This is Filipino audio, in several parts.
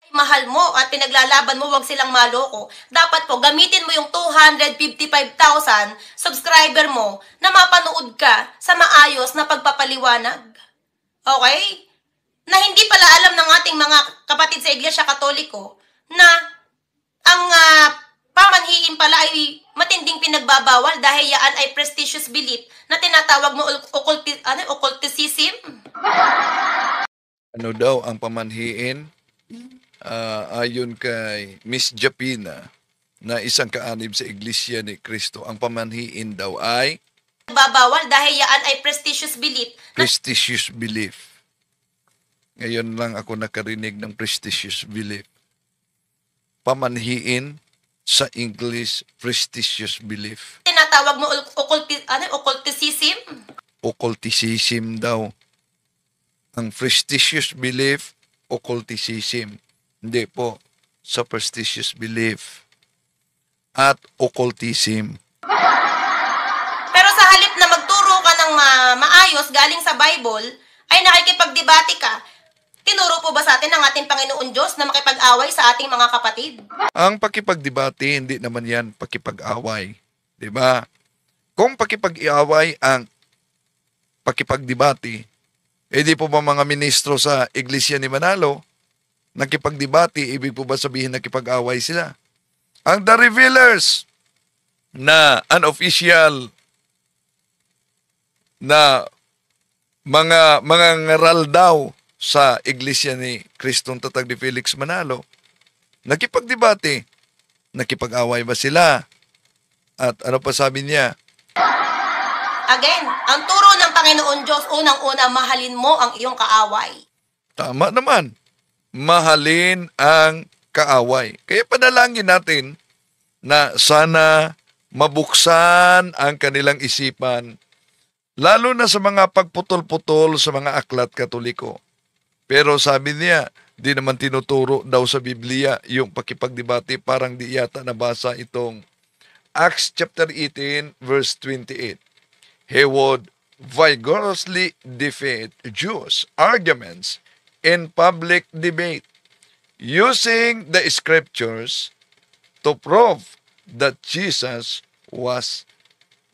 Mahal mo at pinaglalaban mo, wag silang maloko. Dapat po, gamitin mo yung 255,000 subscriber mo na mapanood ka sa maayos na pagpapaliwanag. Okay? Na hindi pala alam ng ating mga kapatid sa Iglesia Katoliko na ang pamanhiin pala ay matinding pinagbabawal dahil yan ay prestigious belief na tinatawag mo occulticism. Ano daw ang pamanhiin? Ayon kay Miss Japina na isang kaanib sa Iglesia ni Cristo, ang pamanhiin daw ay Babawal dahil yan ay prestigious belief. prestigious belief. Ngayon lang ako nakarinig ng prestigious belief. Pamanhiin sa English, prestigious belief. Tinatawag mo occulticism. Occulticism daw. Ang prestigious belief, occulticism. Hindi po, superstitious belief at occultism. Pero sa halip na magturo ka ng maayos galing sa Bible, ay nakikipagdebate ka. Tinuro po ba sa atin ng ating Panginoon Diyos na makipag-away sa ating mga kapatid? Ang pakipagdebate, hindi naman yan pakipag-away. Diba? Kung pakipag-away ang pakipagdebate, di po ba mga ministro sa Iglesia ni Manalo, nakipagdebate, ibig po ba sabihin nakipag-away sila? Ang The Revealers na unofficial na mga ngaral daw sa Iglesia ni Kristong Tatag ni Felix Manalo, nakipagdebate, nakipag-away ba sila? At ano pa sabi niya? Again, ang turo ng Panginoon Diyos, unang-una, mahalin mo ang iyong kaaway. Tama naman. Mahalin ang kaaway. Kaya panalangin natin na sana mabuksan ang kanilang isipan, lalo na sa mga pagputol-putol sa mga aklat Katoliko. Pero sabi niya, di naman tinuturo daw sa Biblia yung pakipagdebate, parang di yata nabasa itong Acts chapter 18 verse 28. He would vigorously defeat Jews' arguments in public debate, using the scriptures to prove that Jesus was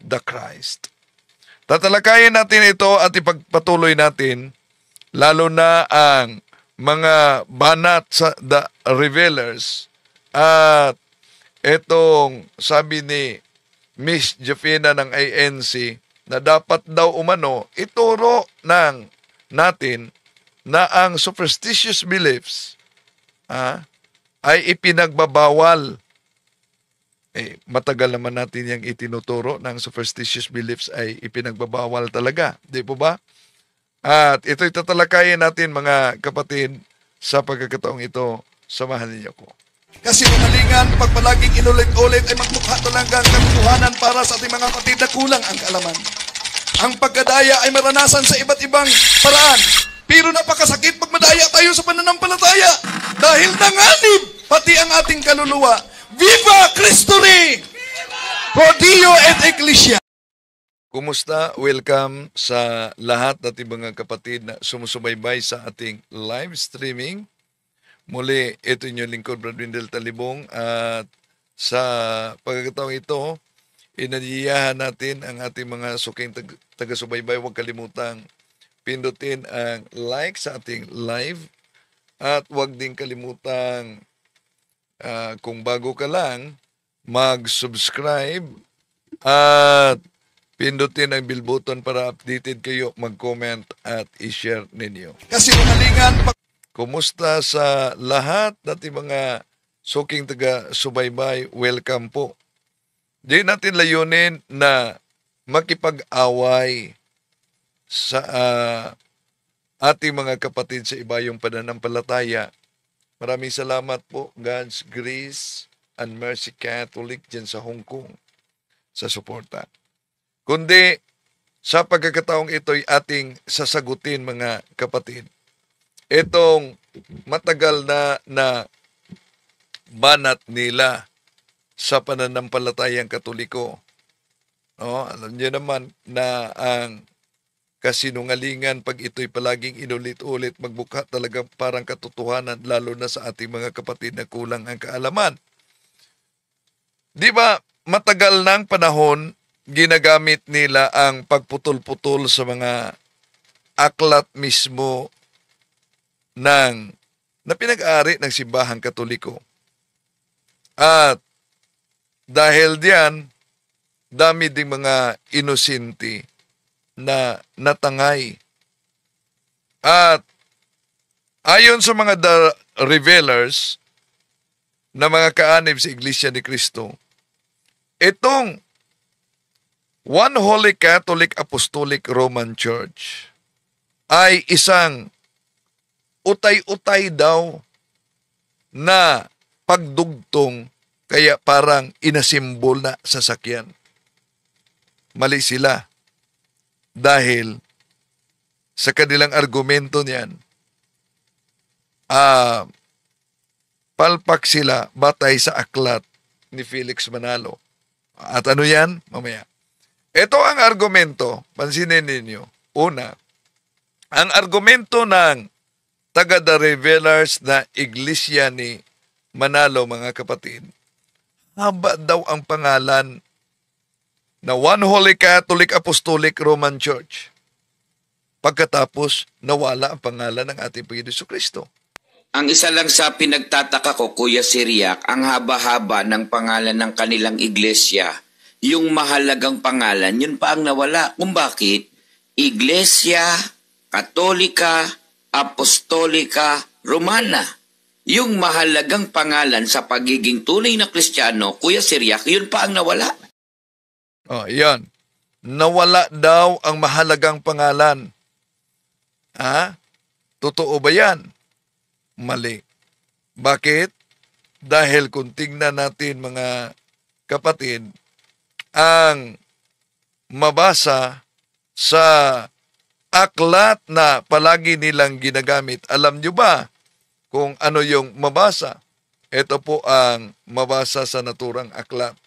the Christ. Tatalakayin natin ito at ipagpatuloy natin, lalo na ang mga banat sa The Revealers at itong sabi ni Miss Jafina ng ANC na dapat daw umano ituro ng natin na ang superstitious beliefs ay ipinagbabawal. Matagal naman natin yung itinuturo ng superstitious beliefs ay ipinagbabawal talaga. Di po ba? At ito'y tatalakayin natin mga kapatid sa pagkakataong ito. Samahan niyo ko. Kasi kamalingan, pag palaging inulit-ulit ay magmukha talagang katotohanan para sa ating mga kapatid na kulang ang kaalaman. Ang pagkadaya ay maranasan sa iba't ibang paraan. Pero napakasakit pag madaya tayo sa pananampalataya. Dahil nanganib pati ang ating kaluluwa. Viva Cristo Rey! Pro Dio et Ecclesia! Kumusta? Welcome sa lahat nating mga kapatid na sumusubaybay sa ating live streaming. Muli, ito inyong lingkod, Brad Windel Talibong, at sa pagkakataong ito, inaniyahan natin ang ating mga suking taga-subaybay. Huwag kalimutang pindutin ang like sa ating live at huwag din kalimutang kung bago ka lang, mag-subscribe at pindutin ang bell button para updated kayo, mag-comment at i-share ninyo. Kasi kamalingan, Kumusta sa lahat nating mga suking taga-subaybay? Welcome po. Di natin layunin na makipag-away sa ating mga kapatid sa iba yung pananampalataya. Maraming salamat po, God's Grace and Mercy Catholic dyan sa Hong Kong sa suporta. Kundi sa pagkakataong ito'y ating sasagutin mga kapatid. Itong matagal na banat nila sa pananampalatayang Katoliko. Alam niyo naman na ang kasinungalingan pag ito'y palaging inulit-ulit, magbuka talaga parang katotohanan, lalo na sa ating mga kapatid na kulang ang kaalaman. Di ba, matagal ng panahon, ginagamit nila ang pagputol-putol sa mga aklat mismo na pinag-ari ng simbahang Katoliko. At dahil diyan, dami ding mga inosente na natangay. At ayon sa mga revelers na mga kaanib sa Iglesia ni Cristo, itong One Holy Catholic Apostolic Roman Church ay isang utay-utay daw na pagdugtong, kaya parang inasimbol na sasakyan. Mali sila. Dahil sa kanilang argumento niyan, palpak sila batay sa aklat ni Felix Manalo. At ano yan? Mamaya. Ito ang argumento, pansinin ninyo. Una, ang argumento ng taga-The Revelers na Iglesia ni Manalo, mga kapatid, haba daw ang pangalan na One Holy Catholic Apostolic Roman Church. Pagkatapos, nawala ang pangalan ng ating Panginoon Jesucristo. Ang isa lang sa pinagtataka ko, Kuya Siriac, ang haba-haba ng pangalan ng kanilang iglesia, yung mahalagang pangalan, yun pa ang nawala. Kung bakit? Iglesia Katolika Apostolika Romana. Yung mahalagang pangalan sa pagiging tunay na Kristiyano, Kuya Siriac, yun pa ang nawala. Oh, yan. Nawala daw ang mahalagang pangalan. Totoo ba yan? Mali. Bakit? Dahil kung tingnan natin, mga kapatid, ang mabasa sa aklat na palagi nilang ginagamit. Alam nyo ba kung ano yung mabasa? Ito po ang mabasa sa naturang aklat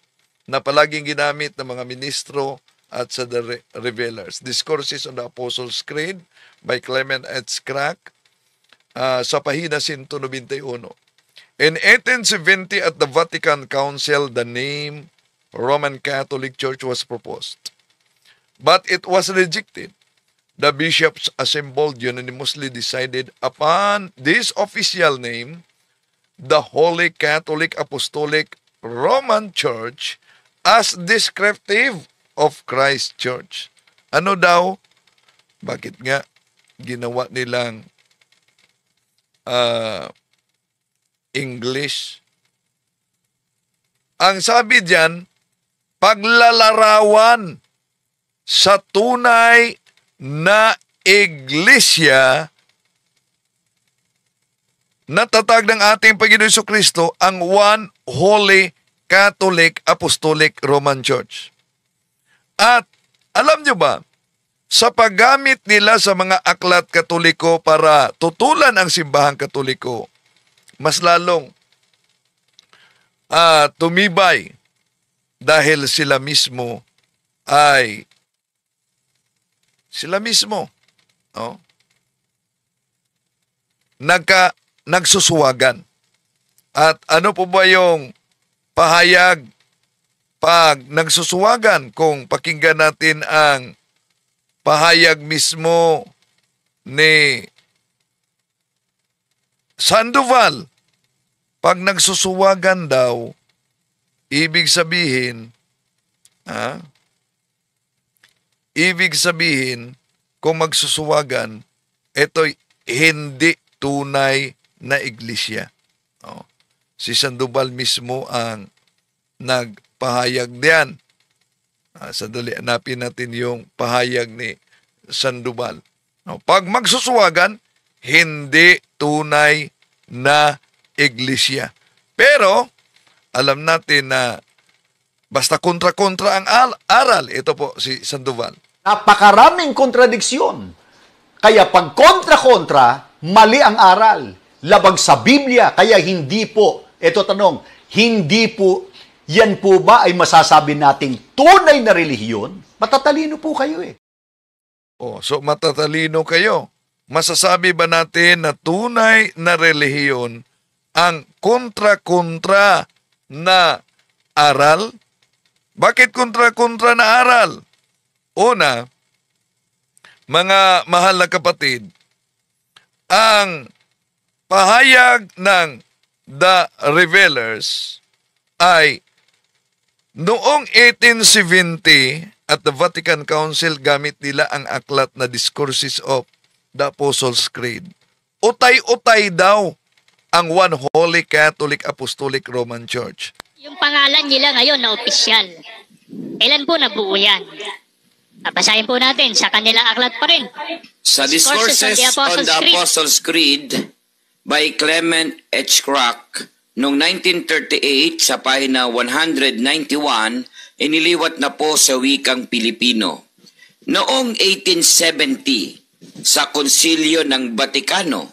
na palaging ginamit ng mga ministro at sa The Revelers. Discourses on the Apostles' Creed by Clement H. Crack sa pahina 191. In 1870 at the Vatican Council, the name Roman Catholic Church was proposed. But it was rejected. The bishops assembled unanimously decided upon this official name, the Holy Catholic Apostolic Roman Church, as descriptive of Christ Church. Ano daw? Bakit nga ginawa nilang English? Ang sabi diyan, paglalarawan sa tunay na iglesia na tatag ng ating Panginoon Jesucristo, ang One Holy Catholic Apostolic Roman Church. At alam nyo ba, sa paggamit nila sa mga aklat Katoliko para tutulan ang simbahang Katoliko, mas lalong tumibay dahil sila mismo nagsusuwagan. At ano po ba yung pahayag pag nagsusuwagan? Kung pakinggan natin ang pahayag mismo ni Sandoval, pag nagsusuwagan daw, ibig sabihin, kung magsusuwagan, ito'y hindi tunay na iglesia. Si Sandoval mismo ang nagpahayag diyan. Sandali, hanapin natin yung pahayag ni Sandoval. Pag magsusuwagan, hindi tunay na iglesia. Pero, alam natin na basta kontra-kontra ang aral. Ito po si Sandoval. Napakaraming kontradiksyon. Kaya pag kontra-kontra, mali ang aral. Labag sa Biblia, kaya hindi po, ito tanong, hindi po, yan po ba ay masasabi nating tunay na relihiyon? Matatalino po kayo eh. So matatalino kayo. Masasabi ba natin na tunay na relihiyon ang kontra-kontra na aral? Bakit kontra-kontra na aral? Una, mga mahal na kapatid, ang pahayag ng The Revealers ay noong 1870 at the Vatican Council gamit nila ang aklat na Discourses of the Apostles' Creed. Utay-utay daw ang One Holy Catholic Apostolic Roman Church. Yung pangalan nila ngayon na opisyal, kailan po nabuo yan? Basahin po natin sa kanilang aklat pa rin. Sa Discourses on the Apostles' Creed by Clement H. Crack noong 1938 sa pahina 191, iniliwat na po sa wikang Pilipino. Noong 1870, sa Konsilyo ng Batikano,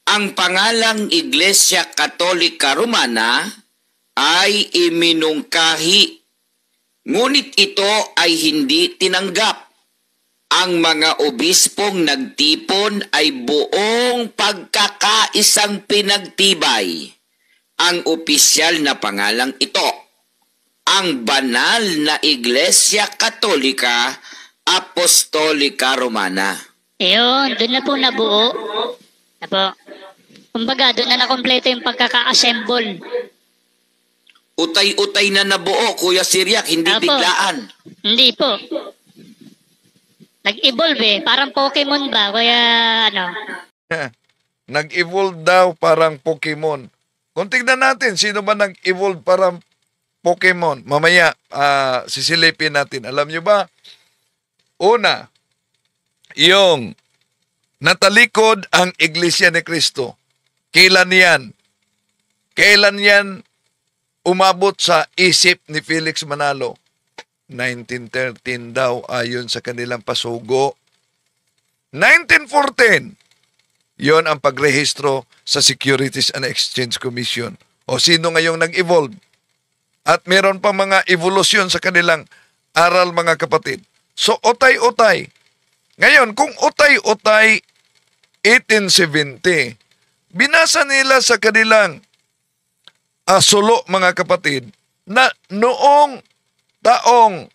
ang pangalang Iglesia Katolika Romana ay iminungkahi, ngunit ito ay hindi tinanggap. Ang mga obispong nagtipon ay buong pagkakaisang pinagtibay ang opisyal na pangalang ito, ang banal na Iglesia Katolika Apostolika Romana. Ayun, doon na po nabuo. Kumbaga, doon na nakompleto yung pagkaka-assemble. Utay-utay na nabuo, Kuya Siriac, hindi biglaan. Hindi po. Nag-evolve parang Pokemon ba? Kaya ano? Nag-evolve daw parang Pokemon. Kung tignan natin, sino ba nag-evolve parang Pokemon? Mamaya, sisilipin natin. Alam nyo ba? Una, yung natalikod ang Iglesia ni Cristo. Kailan yan? Kailan yan umabot sa isip ni Felix Manalo? 1913 daw ayon sa kanilang pasugo. 1914, yon ang pagrehistro sa Securities and Exchange Commission. O sino ngayong nag-evolve? At meron pa mga evolusyon sa kanilang aral, mga kapatid. So, utay-utay. Ngayon, kung utay-utay 1870, binasa nila sa kanilang sulo, mga kapatid, na noong taong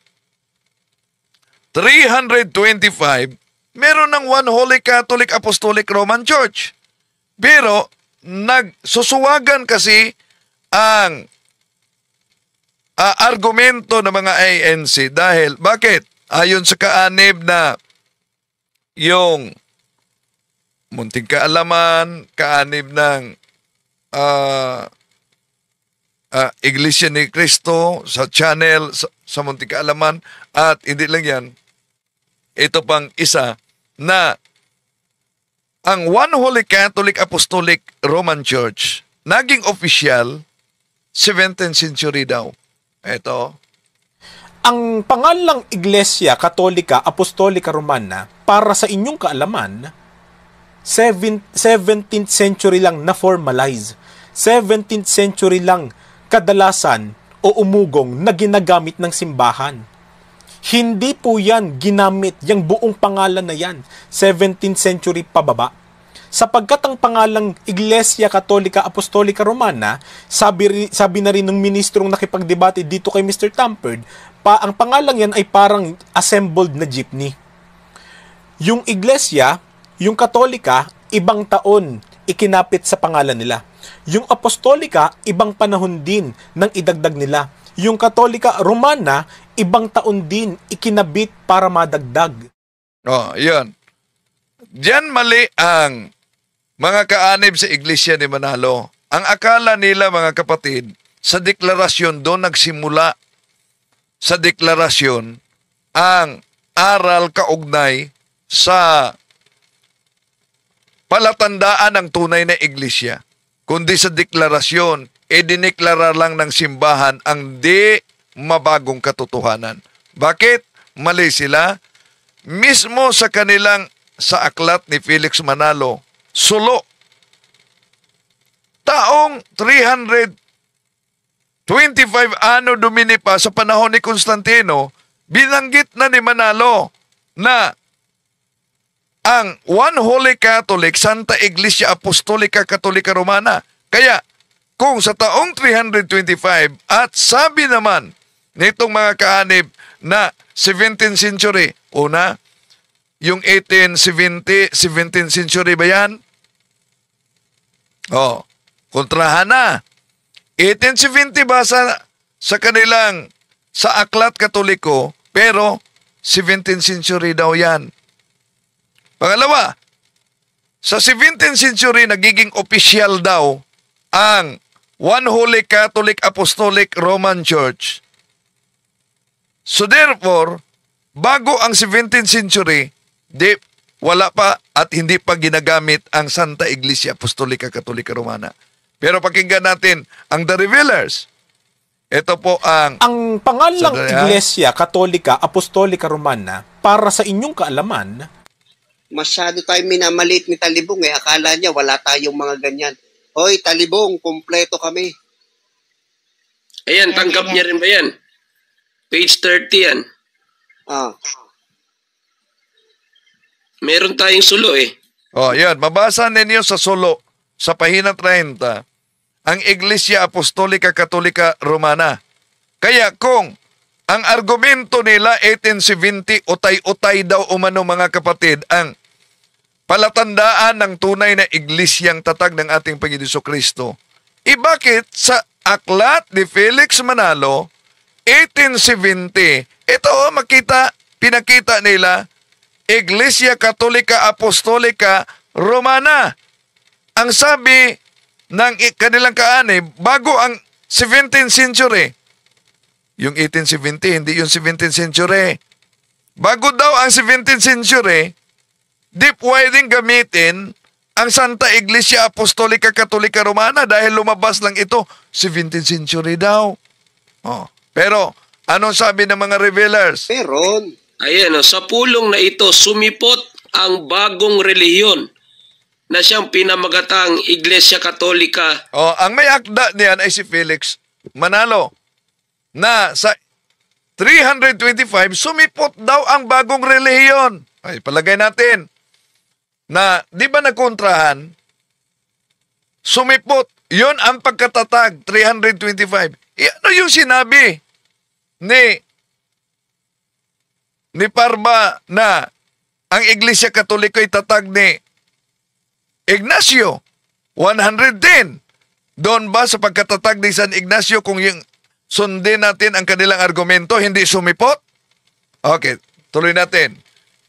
325, meron ng One Holy Catholic Apostolic Roman Church. Pero, nagsusuwagan kasi ang argumento ng mga ANC dahil, bakit? Ayon sa kaanib na yung munting kaalaman, kaanib ng Iglesia ni Cristo sa channel sa munting kaalaman, at hindi lang yan, ito pang isa na ang One Holy Catholic Apostolic Roman Church naging official 17th century daw. Ito. Ang pangalang Iglesia Katolika Apostolika Romana, para sa inyong kaalaman, 17th century lang na-formalize. 17th century lang kadalasan o umugong na ginagamit ng simbahan. Hindi po yan ginamit, yung buong pangalan na yan, 17th century pababa. Sapagkat ang pangalang Iglesia Katolika Apostolika Romana, sabi na rin ng ministrong nakipagdebate dito kay Mr. Tamperd, ang pangalang yan ay parang assembled na jeepney. Yung Iglesia, yung Katolika, ibang taon ikinapit sa pangalan nila. Yung Apostolika, ibang panahon din nang idagdag nila. Yung Katolika Romana, ibang taon din ikinabit para madagdag. Yun. Diyan mali ang mga kaanib sa Iglesia ni Manalo. Ang akala nila, mga kapatid, sa deklarasyon doon nagsimula sa deklarasyon ang aral kaugnay sa palatandaan ng tunay na Iglesia. Kundi sa deklarasyon, dineklara lang ng simbahan ang di mabagong katotohanan. Bakit? Mali sila. Mismo sa kanilang sa aklat ni Felix Manalo, sulo. Taong 325 Anno Domini pa sa panahon ni Constantino, binanggit na ni Manalo na ang One Holy Catholic, Santa Iglesia Apostolica Katolika Romana. Kaya, kung sa taong 325 at sabi naman nitong mga kaanib na 17th century, una, yung 1870, 17th century ba yan? Kontrahan na. 1870 ba sa kanilang, sa Aklat Katoliko, pero 17th century daw yan. Pangalawa, sa 17th century, nagiging official daw ang One Holy Catholic Apostolic Roman Church. So therefore, bago ang 17th century, wala pa at hindi pa ginagamit ang Santa Iglesia Apostolica Katolika Romana. Pero pakinggan natin ang The Revealers. Ito po ang pangalang Iglesia Katolika Apostolica Romana, para sa inyong kaalaman, masyado tayo minamalit ni Talibong eh. Akala niya wala tayong mga ganyan. Hoy, Talibong, kumpleto kami. Ayan, tanggap niya rin ba yan? Page 30 yan. Meron tayong sulo eh. Yan. Mabasa ninyo sa sulo, sa pahina 30, ang Iglesia Apostolica Katolika Romana. Kaya kung ang argumento nila 1870, utay-utay daw umano mga kapatid, ang palatandaan ng tunay na iglesyang tatag ng ating Panginoon Jesucristo. Bakit sa aklat ni Felix Manalo, 1870, ito pinakita nila, Iglesia Katolika Apostolica Romana. Ang sabi ng kanilang kaanib, bago ang 17th century, yung 1870, hindi yung 17th century. Bago daw ang 17th century, di pwedeng gamitin ang Santa Iglesia Apostolica Katolika Romana dahil lumabas lang ito 17th century daw. Pero, anong sabi ng mga revealers? Meron. Ayan, sa pulong na ito, sumipot ang bagong relihiyon na siyang pinamagatang Iglesia Katolika. Ang may akda niyan ay si Felix Manalo, na sa 325, sumipot daw ang bagong relihiyon. Ay, palagay natin na, di ba nagkontrahan? Sumipot. Yun ang pagkatatag, 325. Ano yung sinabi ni Parba na ang Iglesia Katolika ay tatag ni Ignacio? 110. Doon ba sa pagkatatag ni San Ignacio, kung yung sundin natin ang kanilang argumento, hindi sumipot? Okay, tuloy natin.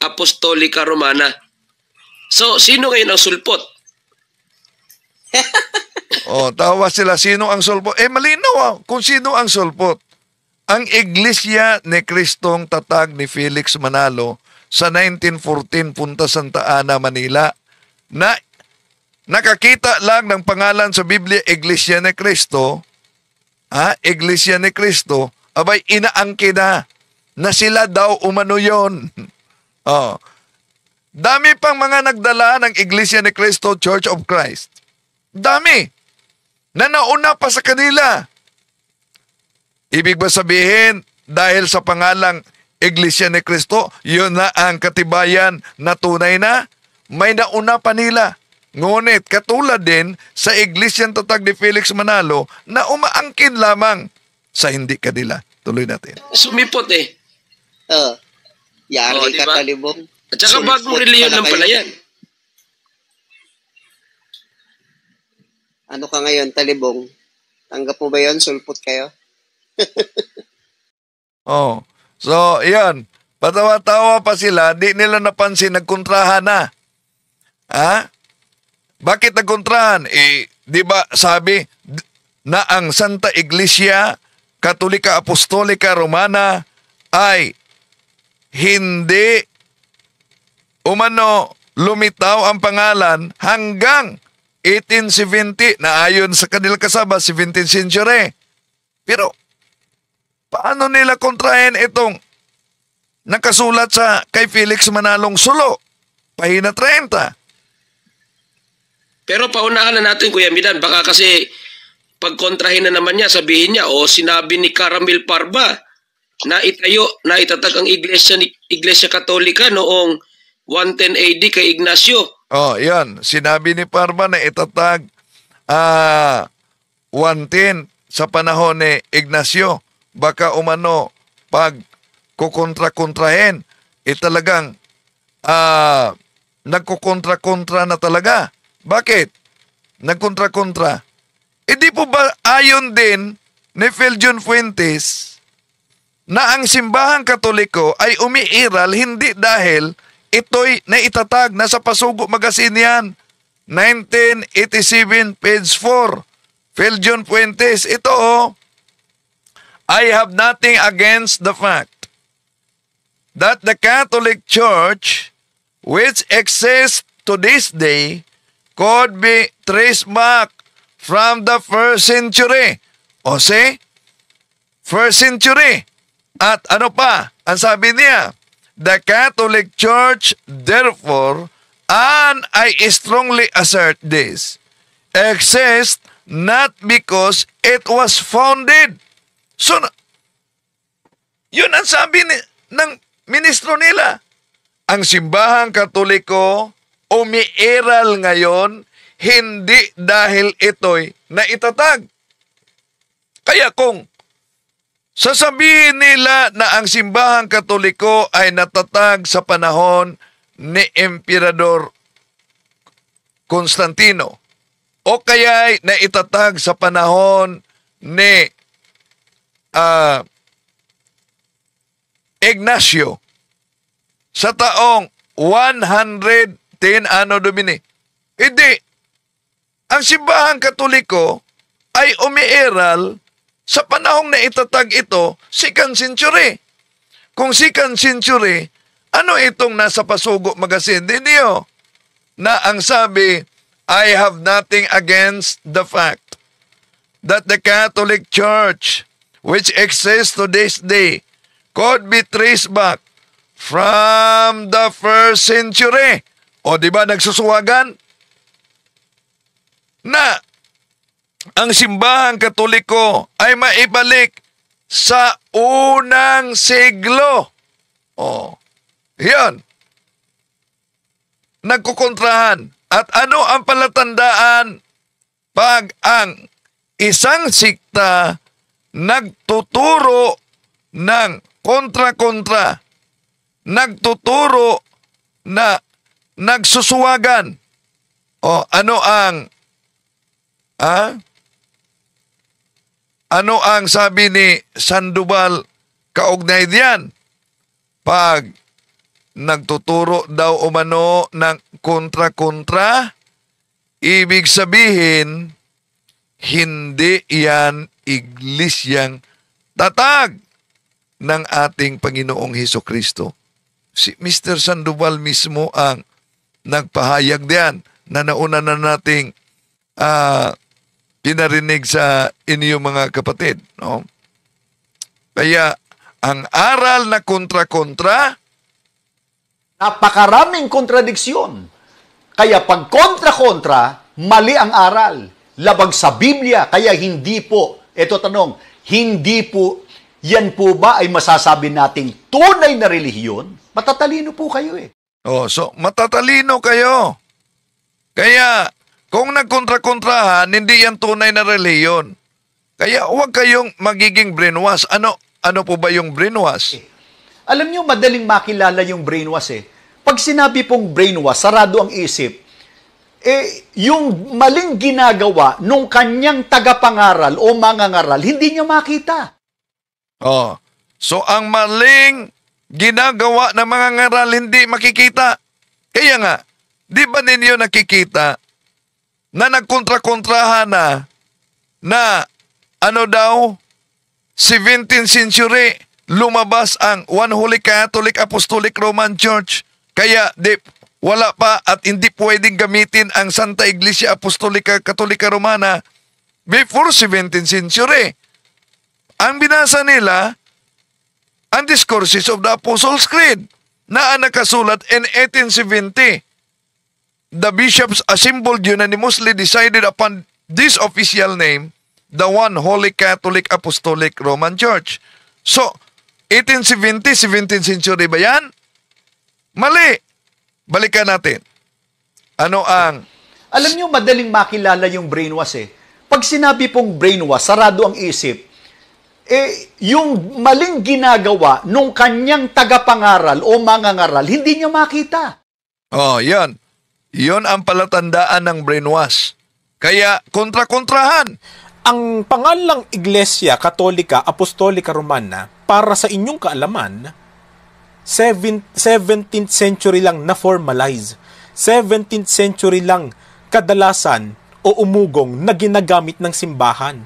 Apostolica Romana. So, sino ngayon ang sulpot? Tawa sila, sino ang sulpot? Malinaw kung sino ang sulpot. Ang Iglesia ni Kristong tatag ni Felix Manalo sa 1914 Punta Santa Ana, Manila, na nakakita lang ng pangalan sa Biblia, Iglesia ni Cristo, Iglesia ni Cristo, abay inaangkin na sila daw umano yun. Dami pang mga nagdala ng Iglesia ni Cristo, Church of Christ. Dami. Na nauna pa sa kanila. Ibig ba sabihin, dahil sa pangalang Iglesia ni Cristo, yun na ang katibayan na tunay na? May nauna pa nila. Ngunit katulad din sa Iglesyang tatag ni Felix Manalo na umaangkin lamang sa hindi kanila. Tuloy natin. Sumipot eh. Yari diba? ka, Talibong. At saka bagong reliyon lang pala yan. Ano ka ngayon, Talibong? Tanggap mo ba yun? Sulpot kayo? So, yan. Patawa-tawa pa sila, di nila napansin, nagkontrahan na. Bakit nagkontrahan? Di ba sabi na ang Santa Iglesia Katolika Apostolica Romana ay hindi lumitaw ang pangalan hanggang 1870 na ayon sa kanilang kasaba, 17th century. Pero, paano nila kontrahin itong nakasulat sa kay Felix Manalong Sulo? Pahina 30. Pero paunahan na natin, Kuya Midan, baka kasi pagkontrahin na naman niya, sabihin niya, sinabi ni Caramel Parba na itatag ang Iglesia Katolika noong 110 AD kay Ignacio. Oh, yan. Sinabi ni Parma na itatag 110 sa panahon ni Ignacio. Baka umano pag kukontra-kontrahin, talagang nagkukontra-kontra na talaga. Bakit? Nagkontra-kontra. Di po ba ayon din ni Phil John Fuentes na ang simbahang Katoliko ay umiiral hindi dahil ito'y naitatag na sa Pasugo Magazine yan. 1987, page 4. Phil John Fuentes, ito I have nothing against the fact that the Catholic Church, which exists to this day, could be traced back from the 1st century. O see? 1st century. At ano pa? Ang sabi niya, the Catholic Church, therefore, and I strongly assert this, exists not because it was founded. So, yun ang sabi ng ministro nila. Ang simbahang Katoliko umiiral ngayon hindi dahil ito'y naitatag. Kaya kung sasabihin nila na ang simbahang Katoliko ay natatag sa panahon ni Emperador Constantino o kaya ay naitatag sa panahon ni Ignacio sa taong 110 Anno Domini. Hindi. Ang simbahang Katoliko ay umiiral sa panahong naitatag ito, 2nd century. Kung 2nd century, ano itong nasa Pasugo Magazine? Hindi na ang sabi, I have nothing against the fact that the Catholic Church, which exists to this day, could be traced back from the 1st century. O di ba nagsusuwagan? Na ang simbahang Katoliko ay maibalik sa unang siglo. O, yan. Nagkukontrahan. At ano ang palatandaan pag ang isang sikta nagtuturo ng kontra-kontra, nagtuturo na nagsusuwagan? O ano ang sabi ni Sandoval kaugnay diyan? Pag nagtuturo daw umano ng kontra-kontra, ibig sabihin, hindi yan iglesyang tatag ng ating Panginoong Hesukristo. Si Mr. Sandoval mismo ang nagpahayag diyan na nauna na nating pinarinig sa inyo mga kapatid. No? Kaya, ang aral na kontra-kontra, napakaraming kontradiksyon. Kaya pag kontra-kontra, mali ang aral. Labag sa Biblia, kaya hindi po, eto tanong, hindi po, yan po ba ay masasabi nating tunay na relihiyon? Matatalino po kayo so matatalino kayo. Kaya, kung nagkontra-kontrahan, hindi yan tunay na relihiyon. Kaya huwag kayong magiging brainwash. Ano po ba yung brainwash? Alam niyo, madaling makilala yung brainwash Pag sinabi pong brainwash, sarado ang isip, yung maling ginagawa nung kanyang tagapangaral o mangangaral, hindi niya makita. So ang maling ginagawa ng mga ngaral hindi makikita. Kaya nga, di ba ninyo nakikita na nagkontra-kontrahan na ano daw, 17th century, lumabas ang One Holy Catholic Apostolic Roman Church. Kaya wala pa at hindi pwedeng gamitin ang Santa Iglesia Apostolica Katolika Romana before 17th century. Ang binasa nila, ang Discourses of the Apostles' Creed na nakasulat in 1870. The bishops assembled unanimously decided upon this official name, the One Holy Catholic Apostolic Roman Church. So, 1870, 17th century ba yan? Mali. balikan natin. Ano ang... Alam niyo, madaling makilala yung brainwash eh. Pag sinabi pong brainwash, sarado ang isip, yung maling ginagawa nung kanyang tagapangaral o mangangaral, hindi niya makita. Oh, yan. Yun ang palatandaan ng brainwash. Kaya, kontra-kontrahan. Ang pangalang Iglesia Katolika Apostolika Romana, para sa inyong kaalaman, 17th century lang na-formalize. 17th century lang kadalasan o umugong na ginagamit ng simbahan.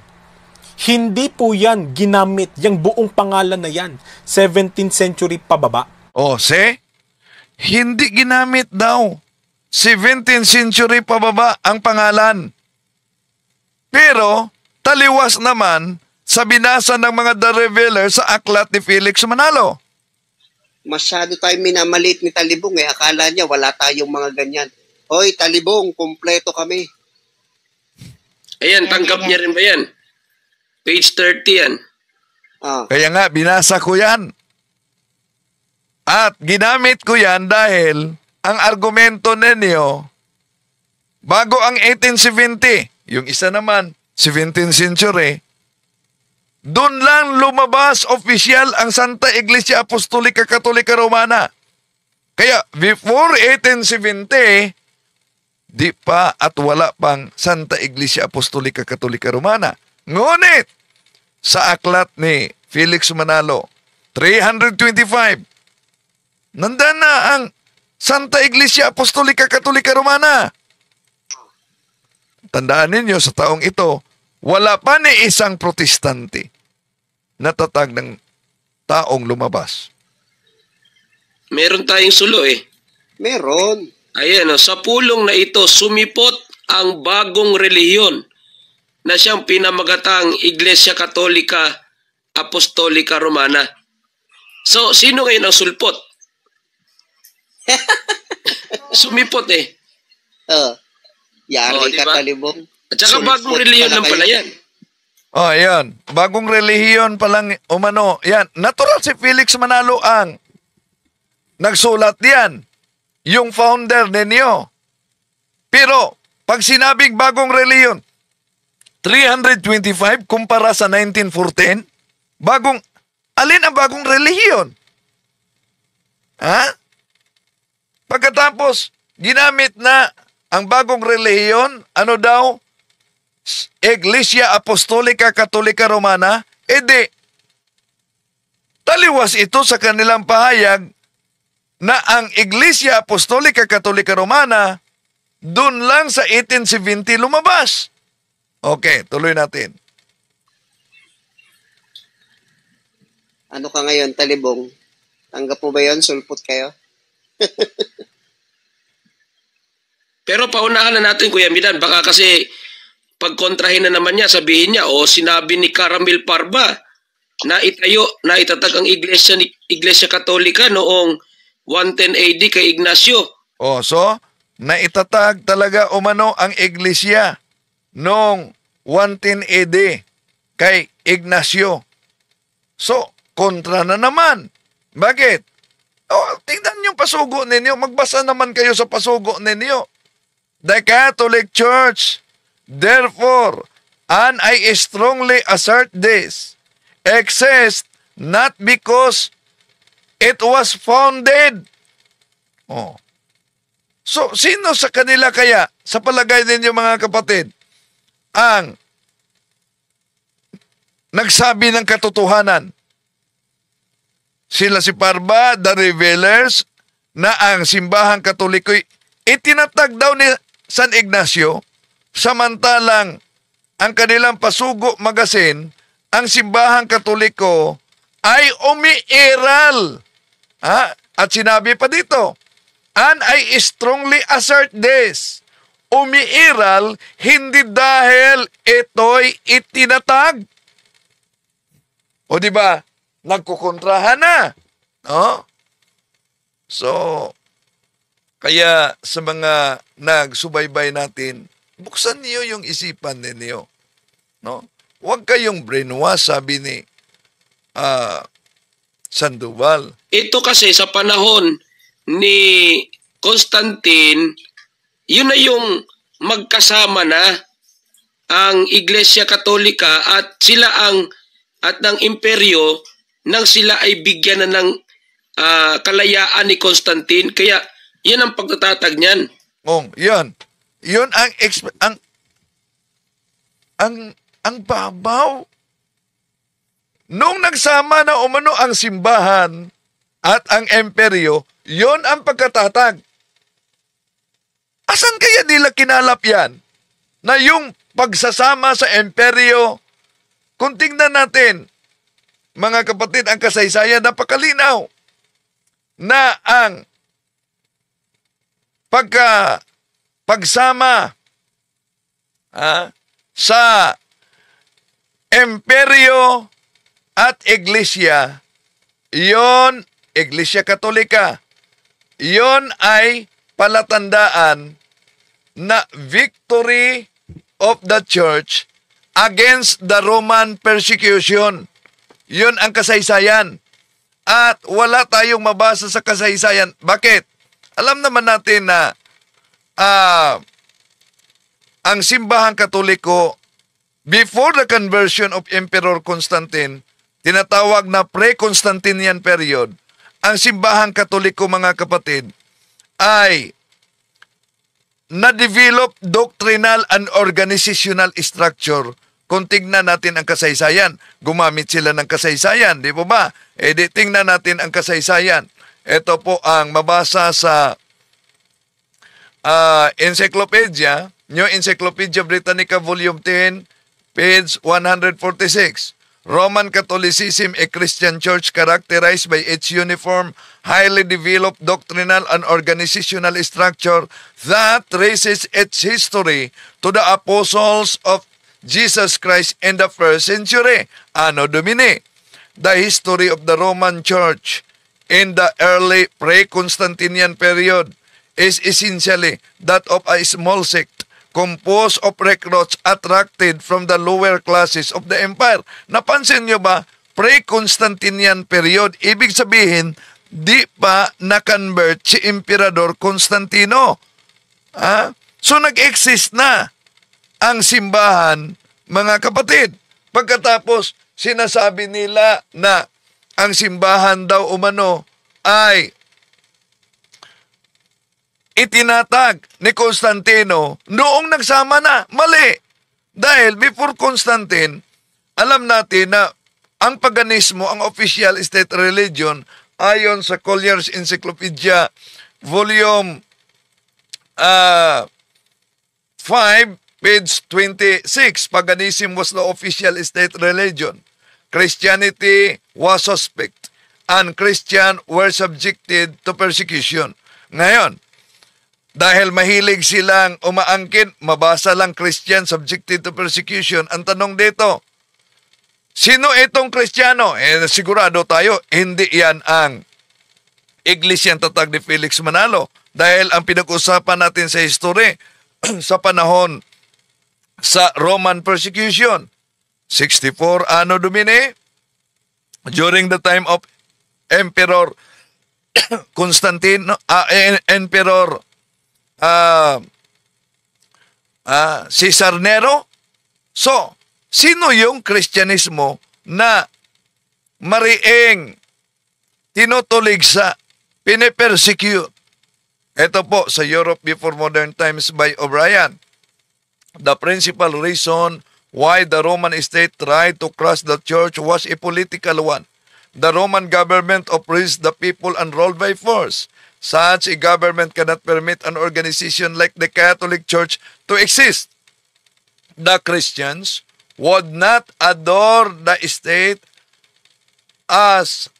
Hindi po yan ginamit, yung buong pangalan na yan, 17th century pababa. Oh, hindi ginamit daw. 17th century pababa ang pangalan. Pero, taliwas naman sa binasa ng mga The Revealer sa aklat ni Felix Manalo. Masyado tayo minamalit ni Talibong eh. Akala niya wala tayong mga ganyan. Hoy, Talibong, kumpleto kami. Ayan, tanggap niya rin ba yan? Page 30 yan. Kaya nga, binasa ko yan. At ginamit ko yan dahil ang argumento ninyo, bago ang 1870, yung isa naman, 17th century, doon lang lumabas opisyal ang Santa Iglesia Apostolica Katolika Romana. Kaya before 1870, di pa at wala pang Santa Iglesia Apostolica Katolika Romana. Ngunit, sa aklat ni Felix Manalo, 325, nandan na ang Santa Iglesia Apostolica Katolika Romana. Tandaan ninyo, sa taong ito, wala pa ni isang protestante na tatag ng taong lumabas. Meron tayong sulo eh. Meron. Ayan, sa pulong na ito, sumipot ang bagong relihiyon na siyang pinamagatang Iglesia Katolika Apostolika Romana. So, sino ngayon ang sulpot? Sumipot eh. Yari diba? ka, Talibong. At saka bagong relihiyon lang pala yan. Oh, yan. Bagong relihiyon palang umano. Yan. Natural si Felix Manalo ang nagsulat yan. Yung founder ninyo. Pero, pag sinabing bagong relihiyon, 325 kumpara sa 1914, alin ang bagong relihiyon? Ha? Pagkatapos, ginamit na ang bagong relihiyon, ano daw? Iglesia Apostolica Katolika Romana, taliwas ito sa kanilang pahayag na ang Iglesia Apostolica Katolika Romana dun lang sa 1870 lumabas. Okay, tuloy natin. Ano ka ngayon, Talibong? Tanggap mo ba yun? Sulpot kayo? Pero paunahan na natin, Kuya Midan. Baka kasi pagkontrahin na naman niya, sabihin niya, sinabi ni Caramil Parba na itatag ang Iglesia Katolika noong 110 AD kay Ignacio. So, naitatag talaga umano ang Iglesia noong 110 AD kay Ignacio. So, kontra na naman. Bakit? Tingnan yung pasugo ninyo. Magbasa naman kayo sa pasugo ninyo. The Catholic Church, therefore, and I strongly assert this, exists not because it was founded. So, sino sa kanila kaya, sa palagay ninyo mga kapatid, ang nagsabi ng katotohanan? Sila si Parba, The Revealers, na ang simbahang Katoliko'y itinatag daw ni San Ignacio, samantalang ang kanilang pasugo magazine, ang simbahang Katoliko ay umiiral. At sinabi pa dito, and I strongly assert this, umiiral hindi dahil ito'y itinatag. O diba, nagkukontrahan na. So, kaya sa mga nagsubaybay natin, buksan niyo yung isipan ninyo. Huwag kayong brainwash, sabi ni Sandoval. Ito kasi sa panahon ni Constantine, yun na yung magkasama na ang Iglesia Katolika at ng imperyo nang sila ay bigyan na ng kalayaan ni Constantine. Kaya yan ang pagtatatag niyan. Yun. Yun ang babaw. Nung nagsama na umano ang simbahan at ang imperyo, yun ang pagkatatag. Asan kaya nila kinalap yan? Na yung pagsasama sa imperyo, kung tingnan natin, mga kapatid, ang kasaysayan, napakalinaw na ang pagsama sa imperyo at iglesia, yon Iglesia Katolika, yon ay palatandaan na victory of the church against the Roman persecution. Yun ang kasaysayan. At wala tayong mabasa sa kasaysayan. Bakit? Alam naman natin na ang simbahang Katoliko, before the conversion of Emperor Constantine, tinatawag na pre-Constantinian period, ang simbahang Katoliko, mga kapatid, ay na-develop doctrinal and organizational structure. Kung tingnan natin ang kasaysayan, gumamit sila ng kasaysayan, di po ba? Tingnan natin ang kasaysayan. Ito po ang mabasa sa Encyclopedia, New Encyclopedia Britannica, Volume 10, page 146. Roman Catholicism, a Christian church characterized by its uniform, highly developed doctrinal and organizational structure that traces its history to the apostles of Jesus Christ in the first century. Anno Domini. The history of the Roman Church in the early pre-Constantinian period is essentially that of a small sect composed of recruits attracted from the lower classes of the empire. Napansin nyo ba? Pre-Constantinian period, ibig sabihin, di pa na-convert si Emperador Constantino. So nag-exist na ang simbahan, mga kapatid. Pagkatapos, sinasabi nila na ang simbahan daw umano ay itinatag ni Constantino noong nagsama na. Mali. Dahil before Constantine, alam natin na ang paganismo, ang official state religion, ayon sa Collier's Encyclopedia, Volume 5, page 26, paganism was the official state religion. Christianity was suspect, and Christians were subjected to persecution. Ngayon, dahil mahilig silang umaangkin, mabasa lang Christian subjected to persecution. Ang tanong dito, sino itong Kristiyano? Sigurado tayo, hindi yan ang Iglesia Tatag ni Felix Manalo. Dahil ang pinag-usapan natin sa history, sa panahon sa Roman persecution, 64 Anno Domini, during the time of Emperor Constantine, Emperor Caesar Nero. So, sino yung Kristyanismo na mariing tinutuligsa, pinipersecute? Ito po sa Europe Before Modern Times by O'Brien. The principal reason why the Roman state tried to crush the church was a political one. The Roman government oppressed the people and ruled by force. Such a government cannot permit an organization like the Catholic Church to exist. The Christians would not adore the state as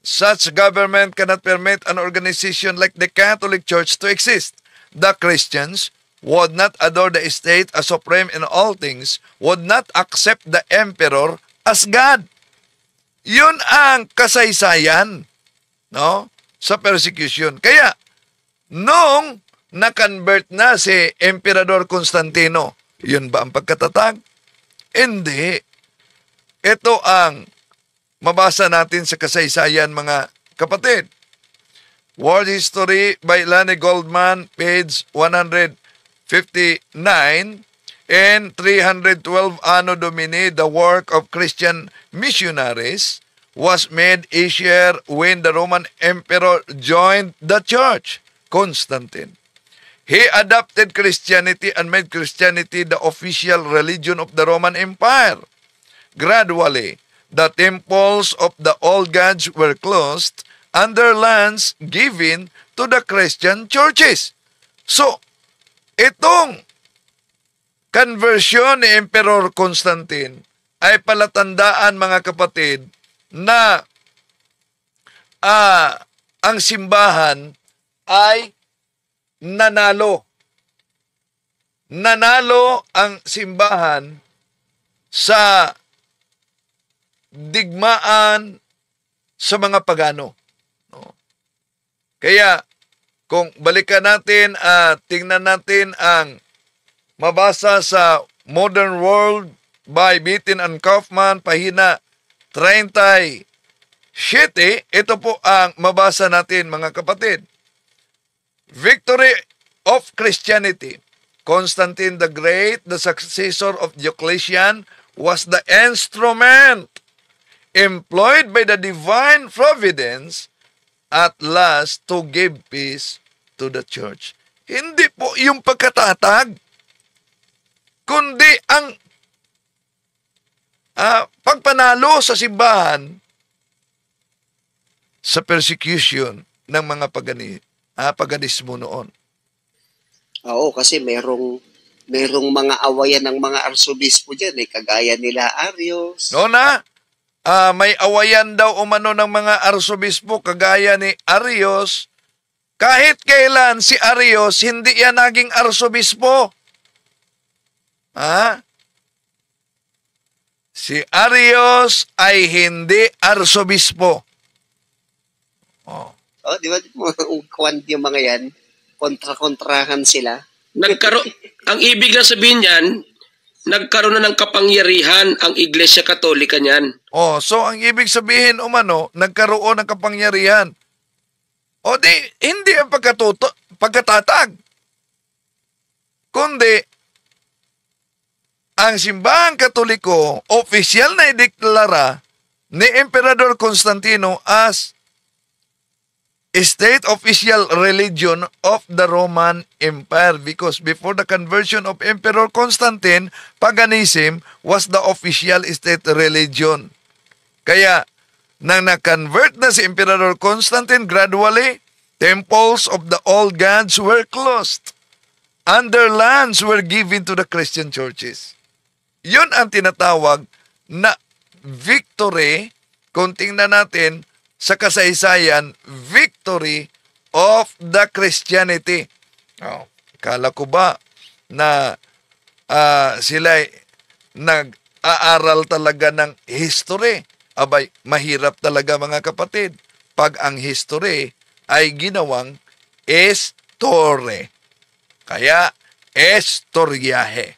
such government cannot permit an organization like the Catholic Church to exist. The Christians would not adore the state as supreme in all things, would not accept the emperor as God. Yun ang kasaysayan, no, sa persecution. Kaya, nung na-convert na si Emperador Constantino, yun ba ang pagkatatag? Hindi. Ito ang mabasa natin sa kasaysayan, mga kapatid. World History by Lani Goldman, page 159, and 312 Anno Domini, the work of Christian missionaries was made easier when the Roman Emperor joined the church, Constantine. He adopted Christianity and made Christianity the official religion of the Roman Empire. Gradually, the temples of the old gods were closed and their lands given to the Christian churches. So, itong conversion ni Emperor Constantine ay palatandaan, mga kapatid, na ang simbahan ay nanalo. Nanalo ang simbahan sa digmaan sa mga pagano. No? Kaya, kung balikan natin at tingnan natin ang mabasa sa Modern World by Beaton and Kaufman, pahina 37, ito po ang mabasa natin, mga kapatid. Victory of Christianity. Constantine the Great, the successor of Diocletian, was the instrument employed by the divine providence at last to give peace to the church. Hindi po yung pagkatatag, kundi ang pagpanalo sa simbahan sa persecution ng mga paganismo noon. Oo, kasi merong mga awayan ng mga arsobispo dyan, kagaya nila Arios. No na, may awayan daw umano ng mga arsobispo kagaya ni Arios. Kahit kailan si Arios, hindi yan naging arsobispo. Si Arios ay hindi arsobispo. Di ba? Yung mga yan, kontra-kontrahan sila. Ang ibig na sabihin yan, nagkaroon na ng kapangyarihan ang Iglesia Katolika niyan. So ang ibig sabihin umano, nagkaroon ng kapangyarihan. Hindi ang pagkatatag. Kundi, ang simbahang Katoliko, opisyal na ideklara ni Emperador Constantino as state official religion of the Roman Empire, because before the conversion of Emperor Constantine, paganism was the official state religion. Kaya, nang na-convert na si Emperor Constantine, gradually, temples of the old gods were closed and their lands were given to the Christian churches. Yun ang tinatawag na victory, kung tingnan natin sa kasaysayan, victory of the Christianity. Kala ko ba na sila nag-aaral talaga ng history? Abay, mahirap talaga, mga kapatid, pag ang history ay ginawang estore. Kaya, estoryahe.